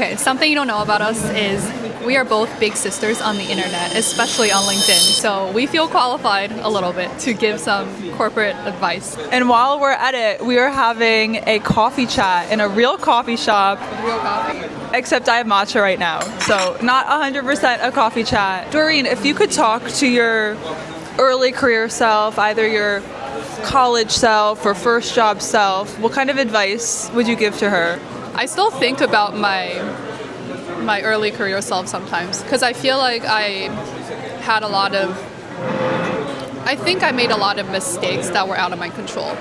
Okay, something you don't know about us is we are both big sisters on the internet, especially on LinkedIn. So we feel qualified a little bit to give some corporate advice. And while we're at it, we are having a coffee chat in a real coffee shop. Real coffee. Except I have matcha right now, so not 100% a coffee chat. Doreen, if you could talk to your early career self, either your college self or first job self, what kind of advice would you give to her? I still think about my early career self sometimes because I feel like I think I made a lot of mistakes that were out of my control.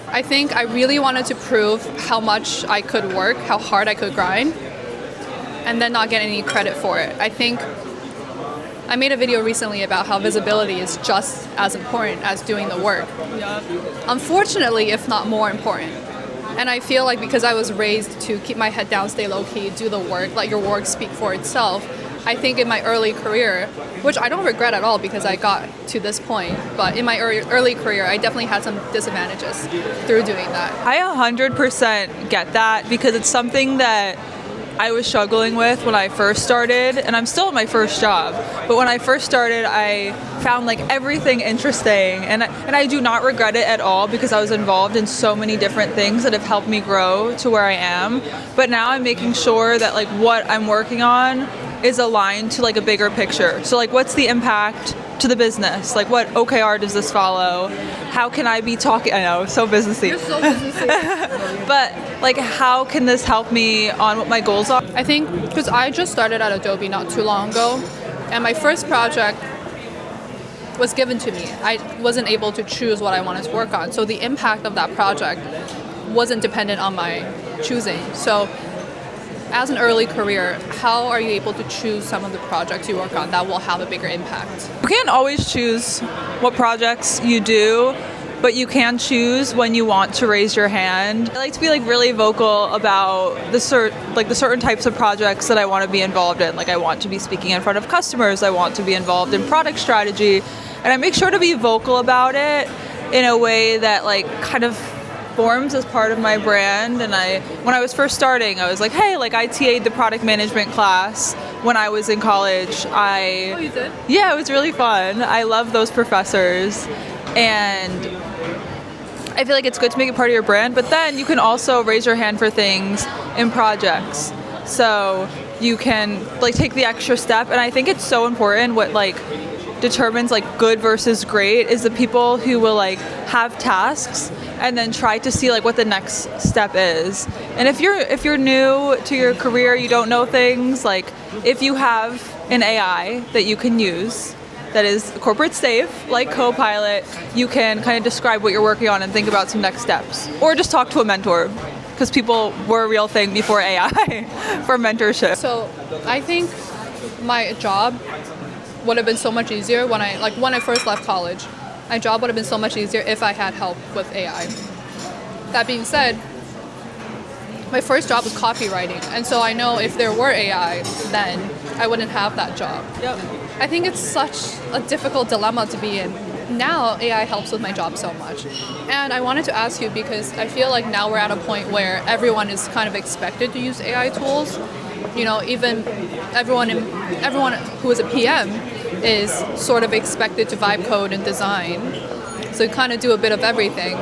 I think I really wanted to prove how much I could work, how hard I could grind, and then not get any credit for it. I think I made a video recently about how visibility is just as important as doing the work. Unfortunately, if not more important. And I feel like because I was raised to keep my head down, stay low-key, do the work, let your work speak for itself, I think in my early career, which I don't regret at all because I got to this point, but in my early career, I definitely had some disadvantages through doing that. I 100% get that because it's something that I was struggling with when I first started, and I'm still at my first job, but when I first started, I found like everything interesting, and I do not regret it at all because I was involved in so many different things that have helped me grow to where I am. But now I'm making sure that like what I'm working on is aligned to like a bigger picture. So like what's the impact to the business? Like what OKR does this follow? How can I be talking? I know, so businessy. You're so businessy. But like how can this help me on what my goals are? I think because I just started at Adobe not too long ago, and my first project was given to me. I wasn't able to choose what I wanted to work on. So the impact of that project wasn't dependent on my choosing. So as an early career, how are you able to choose some of the projects you work on that will have a bigger impact? You can't always choose what projects you do, but you can choose when you want to raise your hand. I like to be like really vocal about the certain types of projects that I want to be involved in. Like I want to be speaking in front of customers, I want to be involved in product strategy, and I make sure to be vocal about it in a way that like kind of forms as part of my brand. And when I was first starting, I was like, hey, like I TA'd the product management class when I was in college. Oh, you did? Yeah, it was really fun. I love those professors, and I feel like it's good to make it part of your brand, but then you can also raise your hand for things in projects. So you can like take the extra step, and I think it's so important what like determines like good versus great is the people who will like have tasks and then try to see like what the next step is. And if you're new to your career, you don't know things, like if you have an AI that you can use that is corporate safe, like Copilot, you can kind of describe what you're working on and think about some next steps. Or just talk to a mentor, because people were a real thing before AI for mentorship. So I think my job would have been so much easier when I first left college. My job would have been so much easier if I had help with AI. That being said, my first job was copywriting, and so I know if there were AI, then I wouldn't have that job. Yep. I think it's such a difficult dilemma to be in. Now AI helps with my job so much. And I wanted to ask you because I feel like now we're at a point where everyone is kind of expected to use AI tools. You know, even everyone who is a PM is sort of expected to vibe code and design. So you kind of do a bit of everything.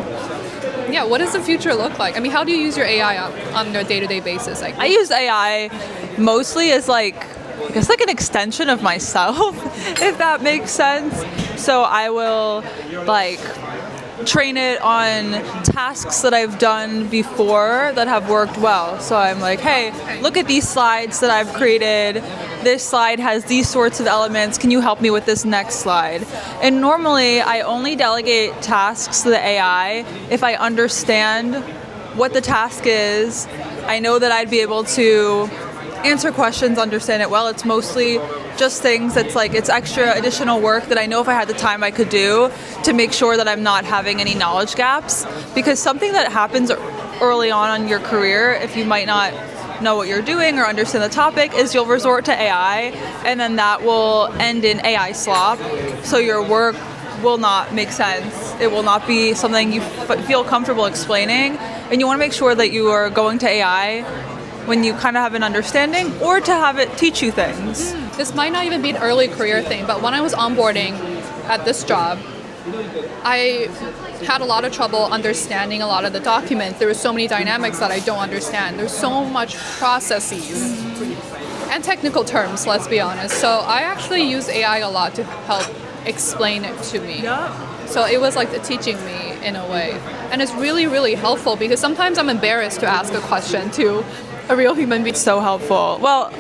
Yeah, what does the future look like? I mean, how do you use your AI on a day-to-day basis? I use AI mostly as like, I guess like an extension of myself, if that makes sense. So I will like train it on tasks that I've done before that have worked well. So I'm like, hey, look at these slides that I've created. This slide has these sorts of elements. Can you help me with this next slide? And normally I only delegate tasks to the AI if I understand what the task is. I know that I'd be able to answer questions, understand it well. It's mostly just things that's like, it's extra additional work that I know if I had the time I could do to make sure that I'm not having any knowledge gaps. Because something that happens early on in your career, if you might not know what you're doing or understand the topic, is you'll resort to AI, and then that will end in AI slop. So your work will not make sense. It will not be something you feel comfortable explaining. And you want to make sure that you are going to AI when you kind of have an understanding, or to have it teach you things. This might not even be an early career thing, but when I was onboarding at this job, I had a lot of trouble understanding a lot of the documents. There were so many dynamics that I don't understand. There's so much processes and technical terms, let's be honest. So I actually use AI a lot to help explain it to me. So it was like teaching me in a way. And it's really, really helpful because sometimes I'm embarrassed to ask a question to a real human being. So helpful. Well,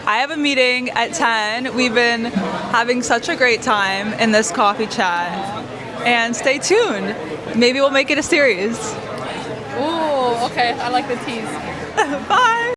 I have a meeting at 10. We've been having such a great time in this coffee chat. And stay tuned. Maybe we'll make it a series. Ooh, okay. I like the tease. Bye.